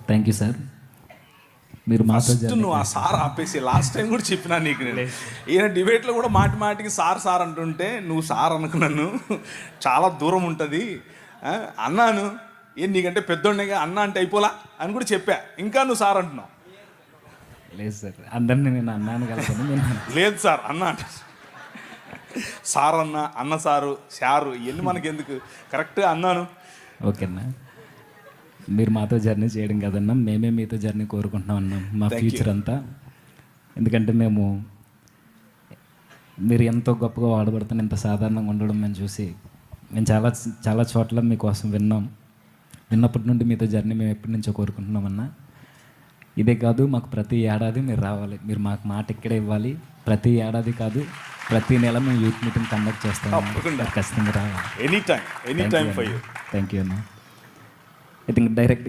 Thank you sir. మీరు మాతో first నువ్వు ఆ సార్ ఆపేసి, లాస్ట్ టైం కూడా చెప్పినా నీకు నేను, ఈయన డిబేట్లో కూడా మాటి మాటికి సార్ సార్ అంటుంటే నువ్వు సార్ అనుకు నన్ను చాలా దూరం ఉంటుంది అన్నాను. ఏం నీకంటే పెద్దోడిగా అన్న అంటే అయిపోలా అని కూడా చెప్పా, ఇంకా నువ్వు సార్ అంటున్నావు. లేదు సార్, అందరినీ నేను అన్నాను కదా. లేదు సార్ అన్న అంటే సార్ అన్న, అన్న సారు, సారు ఇవన్నీ మనకి ఎందుకు, కరెక్ట్గా అన్నాను. ఓకేనా, మీరు మాతో జర్నీ చేయడం కదన్నా, మేమే మీతో జర్నీ కోరుకుంటున్నాం అన్నాం మా ఫ్యూచర్ అంతా. ఎందుకంటే మేము మీరు ఎంతో గొప్పగా వాడబడుతున్న ఇంత సాధారణంగా ఉండడం మేము చూసి మేము చాలా చాలా చోట్ల మీకోసం విన్నప్పటి నుండి మీతో జర్నీ మేము ఎప్పటి నుంచో కోరుకుంటున్నామన్నా. ఇదే కాదు, మాకు ప్రతి ఏడాది మీరు రావాలి, మీరు మాకు మాట ఇక్కడే ఇవ్వాలి. ప్రతి ఏడాది కాదు, ప్రతి నెల మేము యూత్ మీటింగ్ కండక్ట్ చేస్తాం, ఖచ్చితంగా రావాలి. Any time for you. Thank you అన్న. I think direct